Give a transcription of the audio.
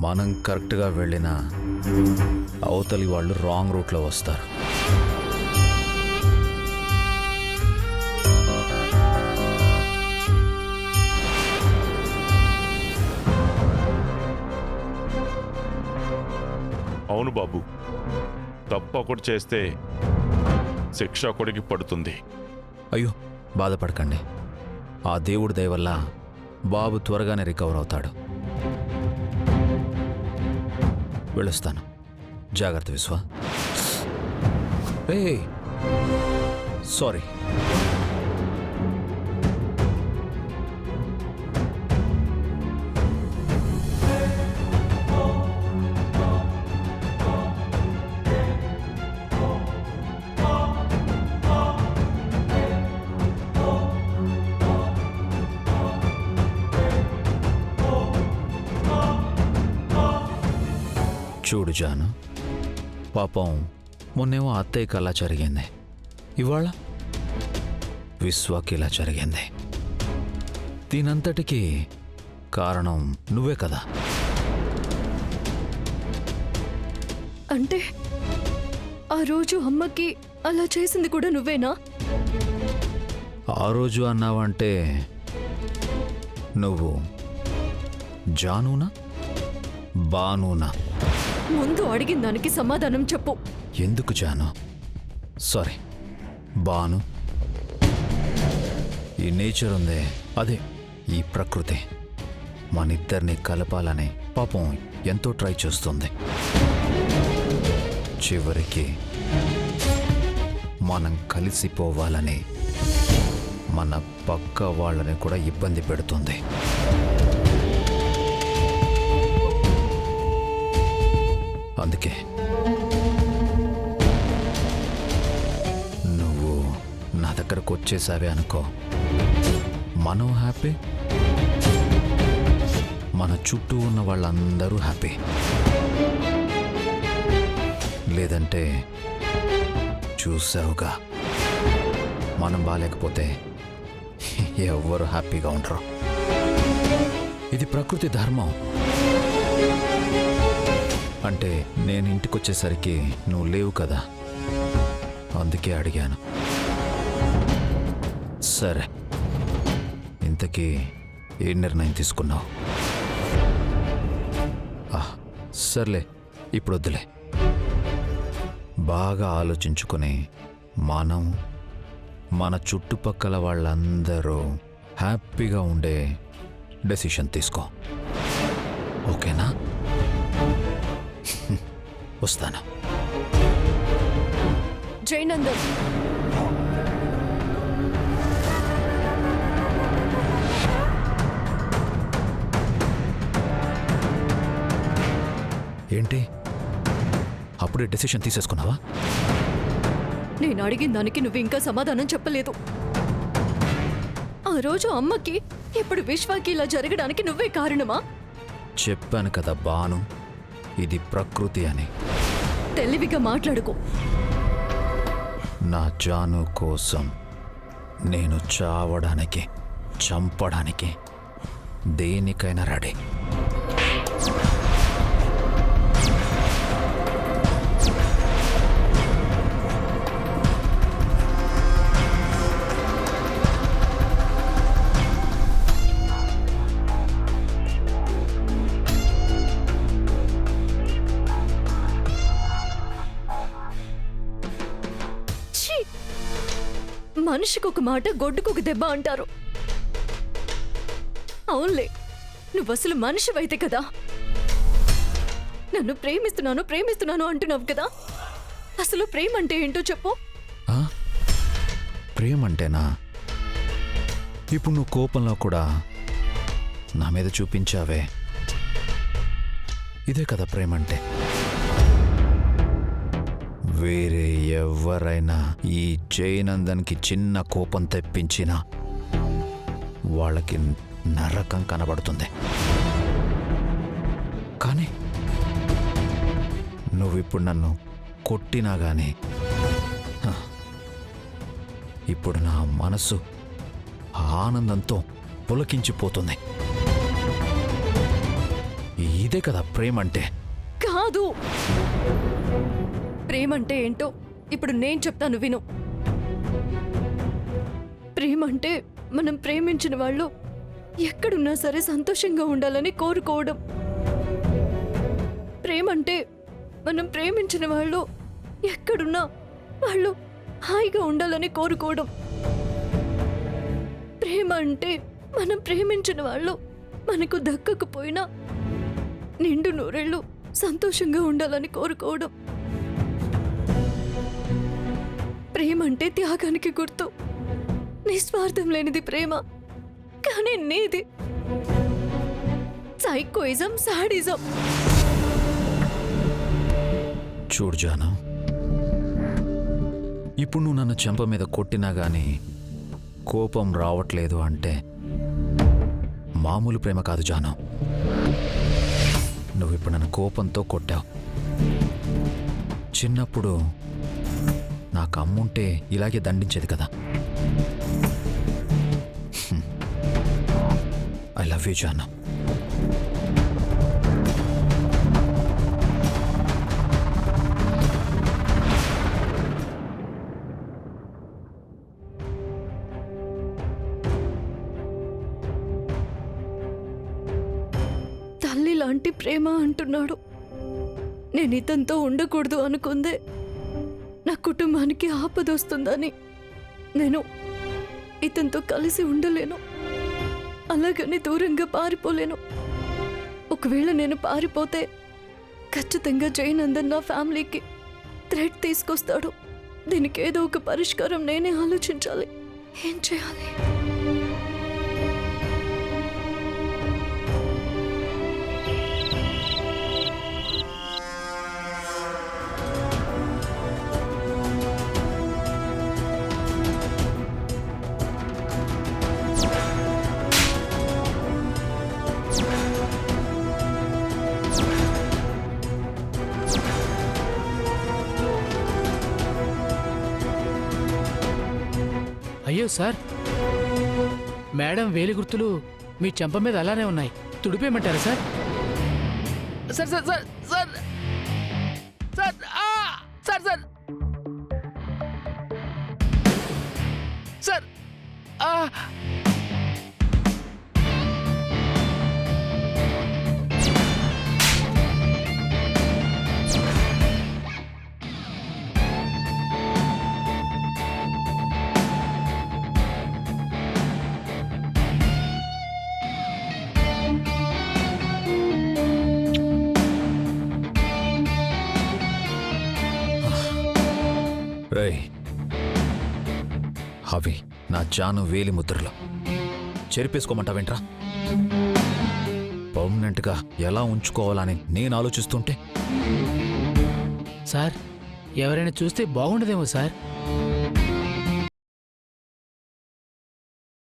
మనం కరెక్ట్గా వెళ్ళినా అవతలి వాళ్ళు రాంగ్ రూట్లో వస్తారు. అవును బాబు, తప్పు ఒకటి చేస్తే శిక్ష ఒకడికి పడుతుంది. అయ్యో బాధపడకండి, ఆ దేవుడి దయ వల్ల బాబు త్వరగానే రికవర్ అవుతాడు. వెళ్ళొస్తాను. జాగ్రత్త విశ్వ. ఏ సారీ. చూడు జాను, పాపం మొన్నేమో అత్తయ్యకి అలా జరిగింది, ఇవాళ విశ్వాకి ఇలా జరిగింది. దీనంతటికీ కారణం నువ్వే కదా. అంటే ఆ రోజు అమ్మకి అలా చేసింది కూడా నువ్వేనా? ఆ రోజు అన్నావంటే నువ్వు జానునా బానునా? ముందు అడిగిన దానికి సమాధానం చెప్పు. ఎందుకు జాను? సారీ బాను. ఈ నేచర్ ఉందే, అదే ఈ ప్రకృతి మనిద్దరిని కలపాలని పాపం ఎంతో ట్రై చేస్తుంది. చివరికి మనం కలిసిపోవాలని మన పక్క వాళ్ళని కూడా ఇబ్బంది పెడుతుంది. అందుకే నువ్వు నా దగ్గరకు వచ్చేసావే అనుకో, మనం హ్యాపీ, మన చుట్టూ ఉన్న వాళ్ళందరూ హ్యాపీ. లేదంటే చూసావుగా, మనం బాగాలేకపోతే ఎవ్వరు హ్యాపీగా ఉండరు. ఇది ప్రకృతి ధర్మం. అంటే నేను ఇంటికొచ్చేసరికి నువ్వు లేవు కదా, అందుకే అడిగాను. సరే, ఇంతకీ ఏ నిర్ణయం తీసుకున్నావు? సర్లే, ఇప్పుడు వద్దులే. బాగా ఆలోచించుకొని మనం మన చుట్టుపక్కల వాళ్ళందరూ హ్యాపీగా ఉండే డెసిషన్ తీసుకో, ఓకేనా? వస్తాను. జైనందన్, ఏంటి అప్పుడే డెసిషన్ తీసేసుకున్నావా? నేను అడిగిన దానికి నువ్వు ఇంకా సమాధానం చెప్పలేదు. ఆ రోజు అమ్మకి ఇప్పుడు విశ్వాకి ఇలా జరగడానికి నువ్వే కారణమా? చెప్పాను కదా బాను, ఇది ప్రకృతి అని. తెలివిగా మాట్లాడుకో. నా జాను కోసం నేను చావడానికి, చంపడానికి, దేనికైనా రెడీ. మనిషికి ఒక మాట, గొడ్డుకు ఒక దెబ్బ అంటారు. అవునులే, నువ్వు అసలు మనిషివైతే కదా. నన్ను ప్రేమిస్తున్నాను ప్రేమిస్తున్నాను అంటున్నావు కదా, అసలు ప్రేమ అంటే ఏంటో చెప్పు. ప్రేమంటేనా? ఇప్పుడు నువ్వు కోపంలో కూడా నా మీద చూపించావే, ఇదే కదా ప్రేమంటే. వేరే ఎవరైనా ఈ జయనందన్కి చిన్న కోపం తెప్పించినా వాళ్ళకి నరకం కనబడుతుంది. కానీ నువ్విప్పుడు నన్ను కొట్టినా గానీ ఇప్పుడు నా మనసు ఆనందంతో పులకించిపోతుంది. ఇదే కదా ప్రేమ అంటే. కాదు. ప్రేమంటే ఏంటో ఇప్పుడు నేను చెప్తాను విను. ప్రేమంటే మనం ప్రేమించిన వాళ్ళు ఎక్కడున్నా సరే సంతోషంగా ఉండాలని కోరుకోవడం. ప్రేమంటే మనం ప్రేమించిన వాళ్ళు ఎక్కడున్నా వాళ్ళు హాయిగా ఉండాలని కోరుకోవడం. ప్రేమ అంటే మనం ప్రేమించిన వాళ్ళు మనకు దక్కకపోయినా నిండు నూరేళ్ళు సంతోషంగా ఉండాలని కోరుకోవడం. ప్రేమ అంటే త్యాగానికి గుర్తు. నిస్వార్థం లేనిది ప్రేమ. కానీ నీది సైకోయిజం, సాడిజం. చూడు జాను, ఇప్పుడు నువ్వు నన్ను చెంప మీద కొట్టినా గానీ కోపం రావట్లేదు అంటే మామూలు ప్రేమ కాదు జాను. నువ్వు ఇప్పుడు నన్ను కోపంతో కొట్టావు. చిన్నప్పుడు నాకు అమ్ముంటే ఇలాగే దండించేది కదా. ఐ లవ్ యూ జాను. తల్లి లాంటి ప్రేమ అంటున్నాడు. నేను ఇతనితో ఉండకూడదు అనుకుందే నా కుటుంబానికి ఆపదొస్తుందని. నేను ఇతనితో కలిసి ఉండలేను, అలాగని దూరంగా పారిపోలేను. ఒకవేళ నేను పారిపోతే ఖచ్చితంగా జయనందన్ నా ఫ్యామిలీకి థ్రెట్ తీసుకొస్తాడు. దీనికి ఏదో ఒక పరిష్కారం నేనే ఆలోచించాలి. ఏం చేయాలి? అయ్యో సార్, మేడం వేలి గుర్తులు మీ చెంప మీద అలానే ఉన్నాయి. తుడిపేయమంటారా sir? Sir sir sir sir sir sir sir sir రేయ్, అవి నా జాను వేలి ముద్రలు. చెరిపేసుకోమంటావేంట్రా? పర్మనెంట్గా ఎలా ఉంచుకోవాలని నేను ఆలోచిస్తుంటే సార్, ఎవరైనా చూస్తే బాగుండదేమో సార్.